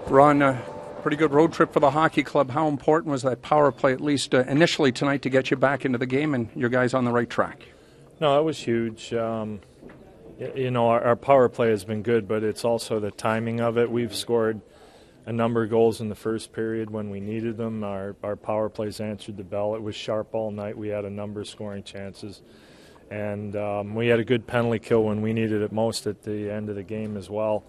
Ron, pretty good road trip for the hockey club. How important was that power play, at least initially tonight, to get you back into the game and your guys on the right track? No, that was huge. Our power play has been good, but it's also the timing of it. We've scored a number of goals in the first period when we needed them. Our power plays answered the bell. It was sharp all night. We had a number of scoring chances. And we had a good penalty kill when we needed it most at the end of the game as well.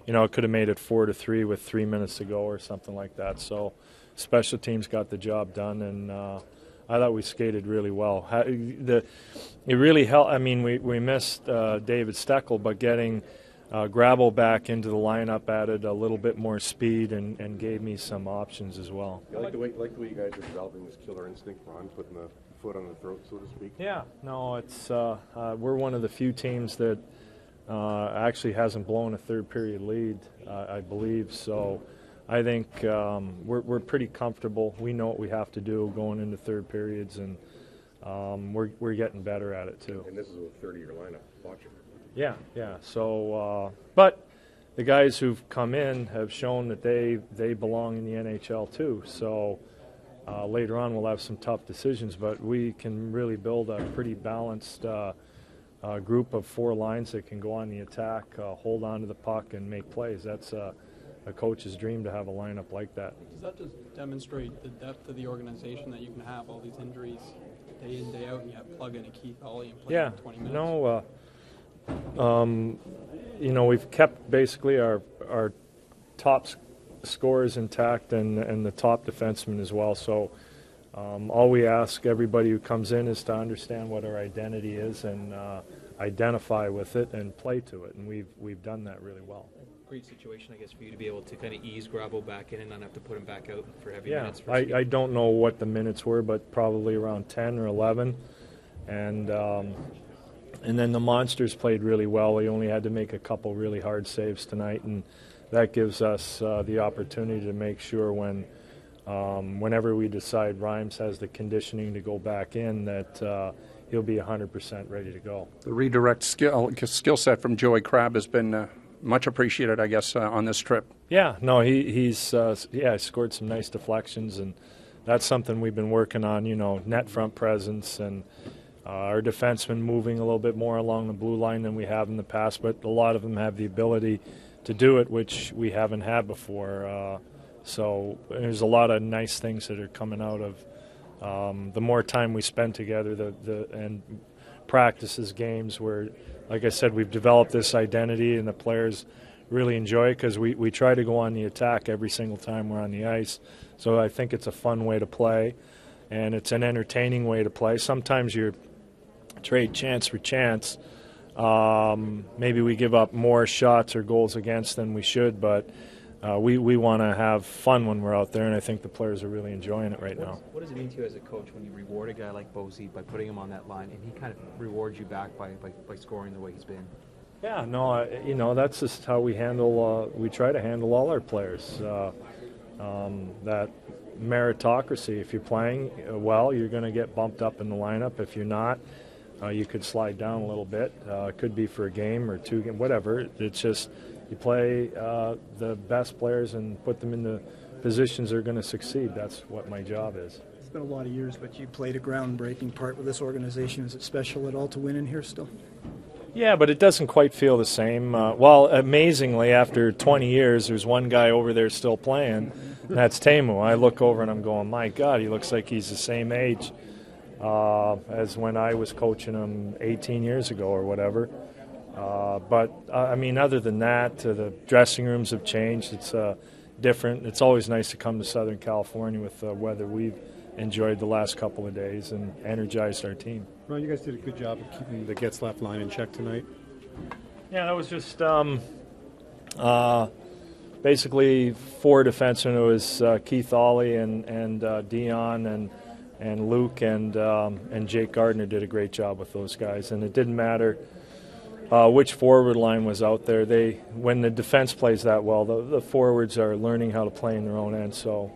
It could have made it 4-3 with 3 minutes to go or something like that. So special teams got the job done, and I thought we skated really well. It really helped. I mean, we missed David Steckel, but getting Grabble back into the lineup added a little bit more speed and gave me some options as well. I like the way you guys are developing this killer instinct, Ron, putting the foot on the throat, so to speak. Yeah, no, it's we're one of the few teams that actually hasn't blown a third period lead, I believe. So I think we're pretty comfortable. We know what we have to do going into third periods, and we're getting better at it too. And this is a 30-year lineup. Watching. Yeah. So, but the guys who've come in have shown that they belong in the NHL too. So later on we'll have some tough decisions, but we can really build a pretty balanced group of four lines that can go on the attack, hold on to the puck, and make plays. That's a coach's dream to have a lineup like that. Does that just demonstrate the depth of the organization, that you can have all these injuries day in, day out, and you have plug in a Keith Ollie and play 20 minutes? We've kept basically our top scorers intact and the top defensemen as well. So all we ask everybody who comes in is to understand what our identity is and identify with it and play to it, and we've done that really well. Great situation, I guess, for you to be able to kind of ease Grabble back in and not have to put him back out for heavy minutes. I don't know what the minutes were, but probably around 10 or 11. And then the Monsters played really well. We only had to make a couple really hard saves tonight, and that gives us the opportunity to make sure whenever we decide Rhymes has the conditioning to go back in, that he'll be 100% ready to go. The redirect skill set from Joey Crabb has been much appreciated, I guess, on this trip. Yeah, no, he's scored some nice deflections, and that's something we've been working on. Net front presence and our defensemen moving a little bit more along the blue line than we have in the past. But a lot of them have the ability to do it, which we haven't had before. So there's a lot of nice things that are coming out of the more time we spend together, and practices, games where, like I said, we've developed this identity and the players really enjoy it because we try to go on the attack every single time we're on the ice. So I think it's a fun way to play, and it's an entertaining way to play. Sometimes you trade chance for chance. Maybe we give up more shots or goals against than we should, but we want to have fun when we're out there, and I think the players are really enjoying it right now. What does it mean to you as a coach when you reward a guy like Bozy by putting him on that line, and he kind of rewards you back by scoring the way he's been? Yeah, no, that's just how we handle. We try to handle all our players. That meritocracy. If you're playing well, you're going to get bumped up in the lineup. If you're not, you could slide down a little bit. It could be for a game or two, whatever. It's just you play the best players and put them in the positions that are going to succeed. That's what my job is. It's been a lot of years, but you played a groundbreaking part with this organization. Is it special at all to win in here still? Yeah, but it doesn't quite feel the same. Well, amazingly, after 20 years, there's one guy over there still playing, and that's Teemu. I look over and I'm going, my God, he looks like he's the same age as when I was coaching him 18 years ago or whatever. But other than that, the dressing rooms have changed. It's different. It's always nice to come to Southern California with the weather we've enjoyed the last couple of days and energized our team. Ron, you guys did a good job of keeping the Gets Left line in check tonight. Yeah, that was just basically four defensemen. It was Keith Ollie and Dion and Luke and Jake Gardner did a great job with those guys. And it didn't matter which forward line was out there. When the defense plays that well, the forwards are learning how to play in their own end. So,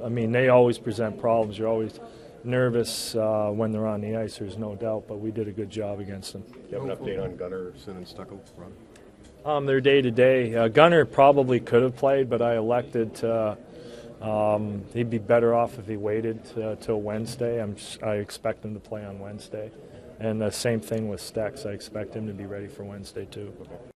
they always present problems. You're always nervous when they're on the ice, there's no doubt, but we did a good job against them. Do you have an update on Gunnarsson and Stuckel, Ron? They're day to day. Gunner probably could have played, but I elected to. He'd be better off if he waited till Wednesday. I expect him to play on Wednesday, and the same thing with Stex. I expect him to be ready for Wednesday too.